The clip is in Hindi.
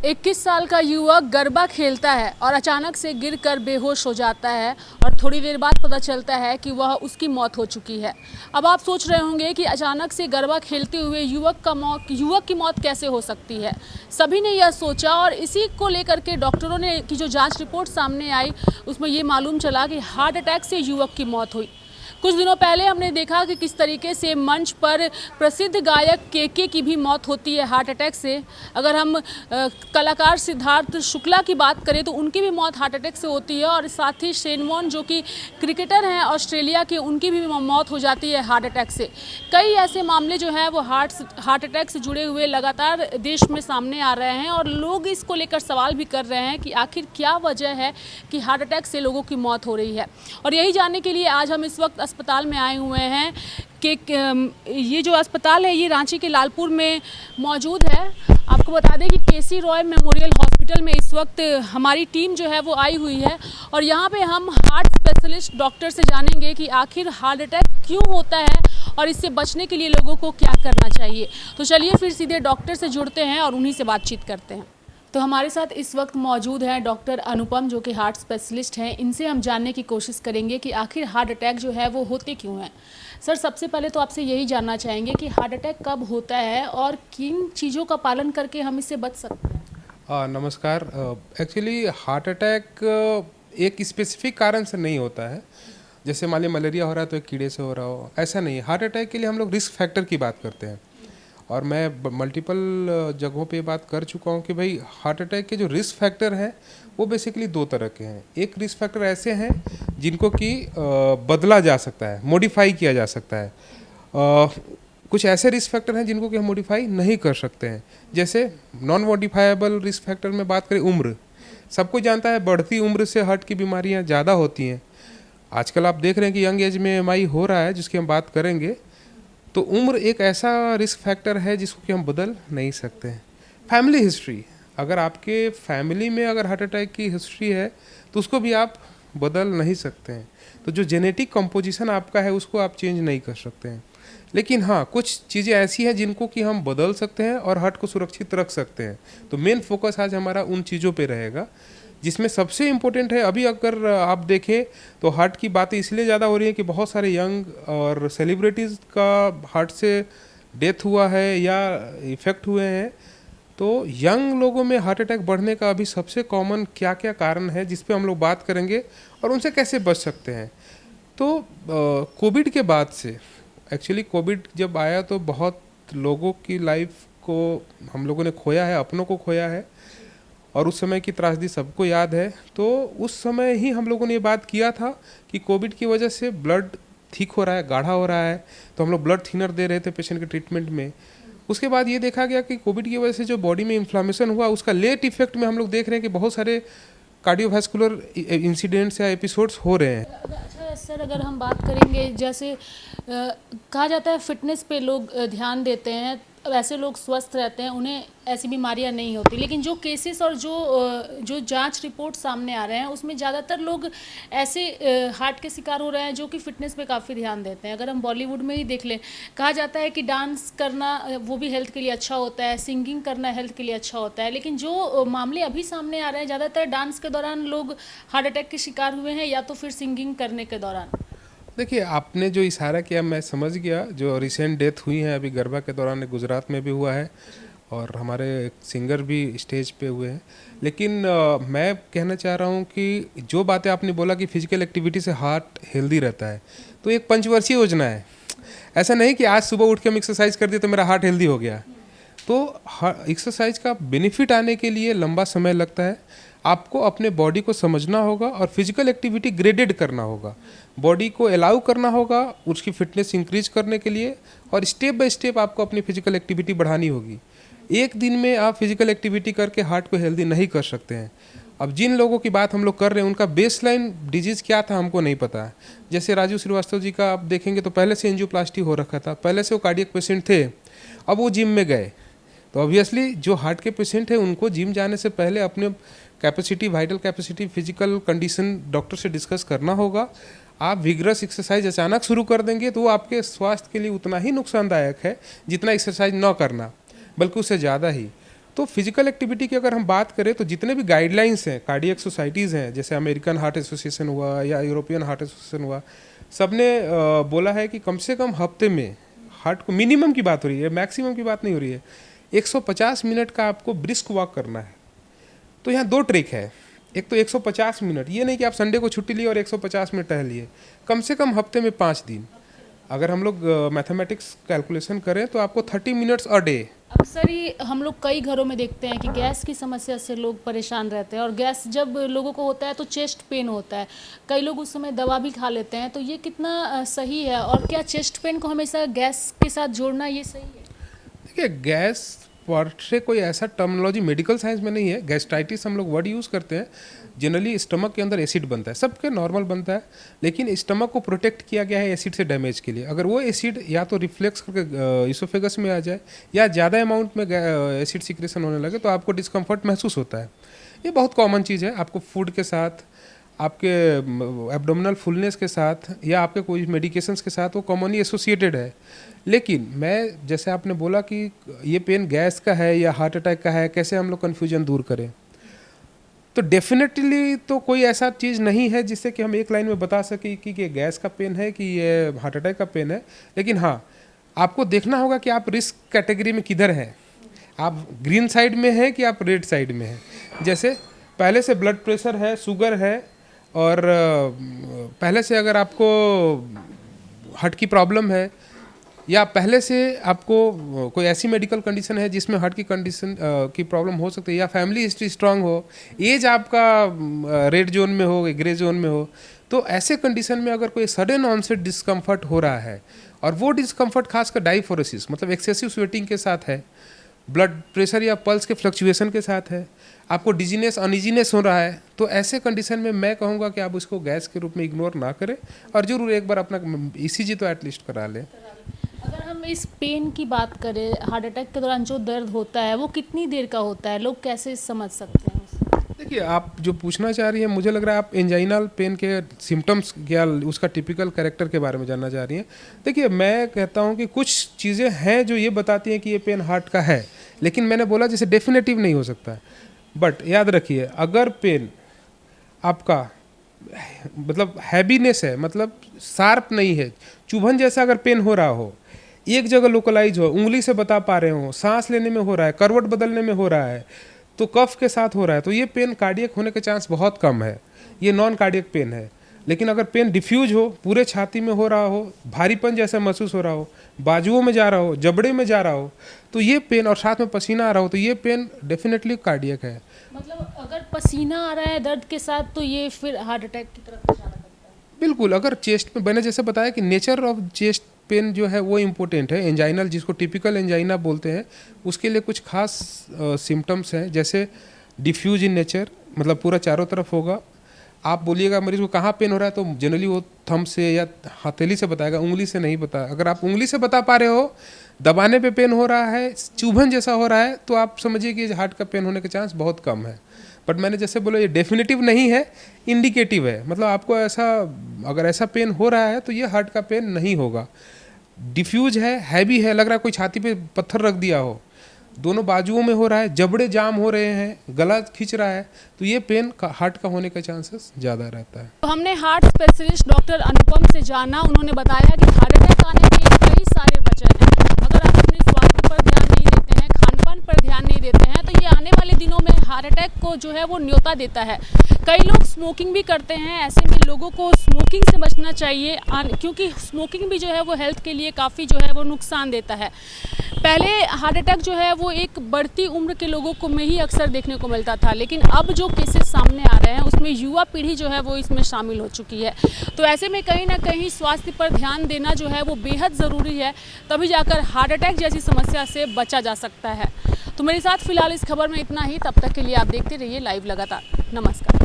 21 साल का युवक गरबा खेलता है और अचानक से गिरकर बेहोश हो जाता है और थोड़ी देर बाद पता चलता है कि वह उसकी मौत हो चुकी है। अब आप सोच रहे होंगे कि अचानक से गरबा खेलते हुए युवक की मौत कैसे हो सकती है। सभी ने यह सोचा और इसी को लेकर के डॉक्टरों ने की जो जांच रिपोर्ट सामने आई उसमें ये मालूम चला कि हार्ट अटैक से युवक की मौत हुई। कुछ दिनों पहले हमने देखा कि किस तरीके से मंच पर प्रसिद्ध गायक केके की भी मौत होती है हार्ट अटैक से। अगर हम कलाकार सिद्धार्थ शुक्ला की बात करें तो उनकी भी मौत हार्ट अटैक से होती है और साथ ही शेन वॉर्न जो कि क्रिकेटर हैं ऑस्ट्रेलिया के, उनकी भी मौत हो जाती है हार्ट अटैक से। कई ऐसे मामले जो हैं वो हार्ट अटैक से जुड़े हुए लगातार देश में सामने आ रहे हैं और लोग इसको लेकर सवाल भी कर रहे हैं कि आखिर क्या वजह है कि हार्ट अटैक से लोगों की मौत हो रही है। और यही जानने के लिए आज हम इस वक्त अस्पताल में आए हुए हैं कि ये जो अस्पताल है ये रांची के लालपुर में मौजूद है। आपको बता दें कि केसी रॉय मेमोरियल हॉस्पिटल में इस वक्त हमारी टीम जो है वो आई हुई है और यहाँ पे हम हार्ट स्पेशलिस्ट डॉक्टर से जानेंगे कि आखिर हार्ट अटैक क्यों होता है और इससे बचने के लिए लोगों को क्या करना चाहिए। तो चलिए फिर सीधे डॉक्टर से जुड़ते हैं और उन्हीं से बातचीत करते हैं। तो हमारे साथ इस वक्त मौजूद हैं डॉक्टर अनुपम जो कि हार्ट स्पेशलिस्ट हैं। इनसे हम जानने की कोशिश करेंगे कि आखिर हार्ट अटैक जो है वो होते क्यों हैं। सर, सबसे पहले तो आपसे यही जानना चाहेंगे कि हार्ट अटैक कब होता है और किन चीज़ों का पालन करके हम इससे बच सकते हैं। नमस्कार। एक्चुअली हार्ट अटैक एक स्पेसिफिक कारण से नहीं होता है। जैसे मान लीजिए मलेरिया हो रहा है तो एक कीड़े से हो रहा हो, ऐसा नहीं। हार्ट अटैक के लिए हम लोग रिस्क फैक्टर की बात करते हैं और मैं मल्टीपल जगहों पे बात कर चुका हूँ कि भाई हार्ट अटैक के जो रिस्क फैक्टर हैं वो बेसिकली दो तरह के हैं। एक रिस्क फैक्टर ऐसे हैं जिनको कि बदला जा सकता है, मॉडिफाई किया जा सकता है। कुछ ऐसे रिस्क फैक्टर हैं जिनको कि हम मॉडिफाई नहीं कर सकते हैं। जैसे नॉन मॉडिफाइबल रिस्क फैक्टर में बात करें, उम्र। सबको जानता है बढ़ती उम्र से हार्ट की बीमारियाँ ज़्यादा होती हैं। आजकल आप देख रहे हैं कि यंग एज में एमआई हो रहा है जिसकी हम बात करेंगे। तो उम्र एक ऐसा रिस्क फैक्टर है जिसको कि हम बदल नहीं सकते हैं। फैमिली हिस्ट्री, अगर आपके फैमिली में अगर हार्ट अटैक की हिस्ट्री है तो उसको भी आप बदल नहीं सकते हैं। तो जो जेनेटिक कंपोजिशन आपका है उसको आप चेंज नहीं कर सकते हैं। लेकिन हाँ, कुछ चीज़ें ऐसी हैं जिनको कि हम बदल सकते हैं और हार्ट को सुरक्षित रख सकते हैं। तो मेन फोकस आज हमारा उन चीज़ों पे रहेगा जिसमें सबसे इम्पोर्टेंट है। अभी अगर आप देखें तो हार्ट की बातें इसलिए ज़्यादा हो रही है कि बहुत सारे यंग और सेलिब्रिटीज़ का हार्ट से डेथ हुआ है या इफ़ेक्ट हुए हैं। तो यंग लोगों में हार्ट अटैक बढ़ने का अभी सबसे कॉमन क्या क्या कारण है जिस पे हम लोग बात करेंगे और उनसे कैसे बच सकते हैं। तो कोविड के बाद से, एक्चुअली कोविड जब आया तो बहुत लोगों की लाइफ को हम लोगों ने खोया है, अपनों को खोया है और उस समय की त्रासदी सबको याद है। तो उस समय ही हम लोगों ने ये बात किया था कि कोविड की वजह से ब्लड थिक हो रहा है, गाढ़ा हो रहा है, तो हम लोग ब्लड थिनर दे रहे थे पेशेंट के ट्रीटमेंट में। उसके बाद ये देखा गया कि कोविड की वजह से जो बॉडी में इन्फ्लामेशन हुआ उसका लेट इफेक्ट में हम लोग देख रहे हैं कि बहुत सारे कार्डियोवास्कुलर इंसिडेंट्स या एपिसोड्स हो रहे हैं। अच्छा सर, अगर हम बात करेंगे जैसे कहा जाता है फिटनेस पे लोग ध्यान देते हैं, वैसे लोग स्वस्थ रहते हैं, उन्हें ऐसी बीमारियां नहीं होती। लेकिन जो केसेस और जो जांच रिपोर्ट सामने आ रहे हैं उसमें ज़्यादातर लोग ऐसे हार्ट के शिकार हो रहे हैं जो कि फ़िटनेस पे काफ़ी ध्यान देते हैं। अगर हम बॉलीवुड में ही देख लें, कहा जाता है कि डांस करना वो भी हेल्थ के लिए अच्छा होता है, सिंगिंग करना हेल्थ के लिए अच्छा होता है। लेकिन जो मामले अभी सामने आ रहे हैं, ज़्यादातर डांस के दौरान लोग हार्ट अटैक के शिकार हुए हैं या तो फिर सिंगिंग करने के दौरान। देखिए, आपने जो इशारा किया मैं समझ गया। जो रिसेंट डेथ हुई है अभी गरबा के दौरान, गुजरात में भी हुआ है और हमारे सिंगर भी स्टेज पे हुए हैं। लेकिन मैं कहना चाह रहा हूँ कि जो बातें आपने बोला कि फिजिकल एक्टिविटी से हार्ट हेल्दी रहता है, तो एक पंचवर्षीय योजना है। ऐसा नहीं कि आज सुबह उठ के हम एक्सरसाइज कर दिए तो मेरा हार्ट हेल्दी हो गया। तो एक्सरसाइज का बेनिफिट आने के लिए लंबा समय लगता है। आपको अपने बॉडी को समझना होगा और फिजिकल एक्टिविटी ग्रेडेड करना होगा, बॉडी को अलाउ करना होगा उसकी फिटनेस इंक्रीज करने के लिए, और स्टेप बाय स्टेप आपको अपनी फिजिकल एक्टिविटी बढ़ानी होगी। एक दिन में आप फिजिकल एक्टिविटी करके हार्ट को हेल्दी नहीं कर सकते हैं। अब जिन लोगों की बात हम लोग कर रहे हैं उनका बेसलाइन डिजीज़ क्या था हमको नहीं पता है। जैसे राजू श्रीवास्तव जी का आप देखेंगे तो पहले से एंजियोप्लास्टी हो रखा था, पहले से वो कार्डियक पेशेंट थे, अब वो जिम में गए। तो ऑब्वियसली जो हार्ट के पेशेंट हैं उनको जिम जाने से पहले अपने capacity, vital capacity, physical condition doctor से डिस्कस करना होगा। आप विग्रस एक्सरसाइज अचानक शुरू कर देंगे तो वो आपके स्वास्थ्य के लिए उतना ही नुकसानदायक है जितना एक्सरसाइज न करना, बल्कि उससे ज़्यादा ही। तो फिजिकल एक्टिविटी की अगर हम बात करें तो जितने भी गाइडलाइंस हैं, कार्डियक सोसाइटीज़ हैं, जैसे अमेरिकन हार्ट एसोसिएशन हुआ या यूरोपियन हार्ट एसोसिएशन हुआ, सब ने बोला है कि कम से कम हफ्ते में हार्ट को, मिनिमम की बात हो रही है, मैक्सिमम की बात नहीं हो रही है, 150 मिनट का आपको ब्रिस्क वॉक करना है। तो यहाँ दो ट्रिक है, एक तो 150 मिनट, ये नहीं कि आप संडे को छुट्टी लिए और 150 मिनट टहल लिए, कम से कम हफ्ते में 5 दिन। अगर हम लोग मैथमेटिक्स कैलकुलेशन करें तो आपको 30 मिनट्स अ डे। अक्सर ही हम लोग कई घरों में देखते हैं कि गैस की समस्या से लोग परेशान रहते हैं, और गैस जब लोगों को होता है तो चेस्ट पेन होता है, कई लोग उस समय दवा भी खा लेते हैं, तो ये कितना सही है? और क्या चेस्ट पेन को हमेशा गैस के साथ जोड़ना ये सही है? देखिए, गैस पर से कोई ऐसा टर्मिनोलॉजी मेडिकल साइंस में नहीं है। गैस्ट्राइटिस हम लोग वर्ड यूज़ करते हैं, जनरली स्टमक के अंदर एसिड बनता है, सबके नॉर्मल बनता है, लेकिन स्टमक को प्रोटेक्ट किया गया है एसिड से डैमेज के लिए। अगर वो एसिड या तो रिफ्लेक्स करके इसोफेगस में आ जाए या ज़्यादा अमाउंट में एसिड सिक्रेशन होने लगे तो आपको डिस्कम्फर्ट महसूस होता है। ये बहुत कॉमन चीज़ है। आपको फूड के साथ, आपके एब्डोमिनल फुलनेस के साथ या आपके कोई मेडिकेशंस के साथ वो कॉमनली एसोसिएटेड है। लेकिन मैं, जैसे आपने बोला कि ये पेन गैस का है या हार्ट अटैक का है, कैसे हम लोग कन्फ्यूजन दूर करें, तो डेफिनेटली तो कोई ऐसा चीज़ नहीं है जिससे कि हम एक लाइन में बता सकें कि ये गैस का पेन है कि ये हार्ट अटैक का पेन है। लेकिन हाँ, आपको देखना होगा कि आप रिस्क कैटेगरी में किधर हैं, आप ग्रीन साइड में हैं कि आप रेड साइड में हैं। जैसे पहले से ब्लड प्रेशर है, शुगर है, और पहले से अगर आपको हार्ट की प्रॉब्लम है, या पहले से आपको कोई ऐसी मेडिकल कंडीशन है जिसमें हार्ट की कंडीशन की प्रॉब्लम हो सकती है, या फैमिली हिस्ट्री स्ट्रांग हो, एज आपका रेड जोन में हो, ग्रे जोन में हो, तो ऐसे कंडीशन में अगर कोई सडन ऑनसेट डिस्कम्फर्ट हो रहा है, और वो डिस्कम्फर्ट खासकर डाइफोरेसिस मतलब एक्सेसिव स्वेटिंग के साथ है, ब्लड प्रेशर या पल्स के फ्लक्चुएशन के साथ है, आपको डिजीनेस अनइजीनेस हो रहा है, तो ऐसे कंडीशन में मैं कहूँगा कि आप उसको गैस के रूप में इग्नोर ना करें, और जरूर एक बार अपना ईसीजी तो एटलीस्ट करा लें। अगर हम इस पेन की बात करें, हार्ट अटैक के दौरान जो दर्द होता है वो कितनी देर का होता है, लोग कैसे समझ सकते हैं उसे? देखिए, आप जो पूछना चाह रही हैं, मुझे लग रहा है आप एंजाइनल पेन के सिम्टम्स या उसका टिपिकल कैरेक्टर के बारे में जानना चाह रही हैं। देखिए, मैं कहता हूं कि कुछ चीज़ें हैं जो ये बताती हैं कि ये पेन हार्ट का है, लेकिन मैंने बोला जैसे डेफिनेटिव नहीं हो सकता है। बट याद रखिए, अगर पेन आपका मतलब हैवीनेस है, मतलब शार्प नहीं है, चुभन जैसा अगर पेन हो रहा हो, एक जगह लोकलाइज हो, उंगली से बता पा रहे हो, सांस लेने में हो रहा है, करवट बदलने में हो रहा है, तो कफ के साथ हो रहा है, तो ये पेन कार्डियक होने के चांस बहुत कम है, ये नॉन कार्डियक पेन है। लेकिन अगर पेन डिफ्यूज हो, पूरे छाती में हो रहा हो, भारीपन जैसा महसूस हो रहा हो, बाजुओं में जा रहा हो, जबड़े में जा रहा हो, तो ये पेन, और साथ में पसीना आ रहा हो, तो ये पेन डेफिनेटली कार्डियक है। मतलब अगर पसीना आ रहा है दर्द के साथ, तो ये फिर हार्ट अटैक की तरफ इशारा करता है? बिल्कुल। अगर चेस्ट में, मैंने जैसे बताया कि नेचर ऑफ चेस्ट पेन जो है वो इम्पोर्टेंट है। एंजाइनल, जिसको टिपिकल एंजाइना बोलते हैं, उसके लिए कुछ खास सिम्टम्स हैं, जैसे डिफ्यूज इन नेचर, मतलब पूरा चारों तरफ होगा। आप बोलिएगा मरीज को कहाँ पेन हो रहा है, तो जनरली वो थंब से या हथेली से बताएगा, उंगली से नहीं बता। अगर आप उंगली से बता पा रहे हो, दबाने पे पेन हो रहा है, चुभन जैसा हो रहा है, तो आप समझिए कि हार्ट का पेन होने के चांस बहुत कम है। बट मैंने जैसे बोला, ये डेफिनेटिव नहीं है, इंडिकेटिव है। मतलब आपको ऐसा, अगर ऐसा पेन हो रहा है तो ये हार्ट का पेन नहीं होगा। डिफ्यूज है, हैवी है, लग रहा है कोई छाती पे पत्थर रख दिया हो, दोनों बाजुओं में हो रहा है, जबड़े जाम हो रहे हैं, गला खींच रहा है, तो ये पेन हार्ट का होने का चांसेस ज़्यादा रहता है। तो हमने हार्ट स्पेशलिस्ट डॉक्टर अनुपम से जाना, उन्होंने बताया कि हार्ट अटैक आने के कई सारे वजह हैं। अगर आप अपने स्वास्थ्य पर ध्यान नहीं देते हैं, खान पान पर ध्यान नहीं देते हैं, तो ये आने वाले दिनों में हार्ट अटैक को जो है वो न्योता देता है। कई लोग स्मोकिंग भी करते हैं, ऐसे में लोगों को स्मोकिंग से बचना चाहिए, क्योंकि स्मोकिंग भी जो है वो हेल्थ के लिए काफ़ी जो है वो नुकसान देता है। पहले हार्ट अटैक जो है वो एक बढ़ती उम्र के लोगों को में ही अक्सर देखने को मिलता था, लेकिन अब जो केसेस सामने आ रहे हैं उसमें युवा पीढ़ी जो है वो इसमें शामिल हो चुकी है। तो ऐसे में कहीं ना कहीं स्वास्थ्य पर ध्यान देना जो है वो बेहद ज़रूरी है, तभी जाकर हार्ट अटैक जैसी समस्या से बचा जा सकता है। तो मेरे साथ फिलहाल इस खबर में इतना ही। तब तक के लिए आप देखते रहिए लाइव लगातार। नमस्कार।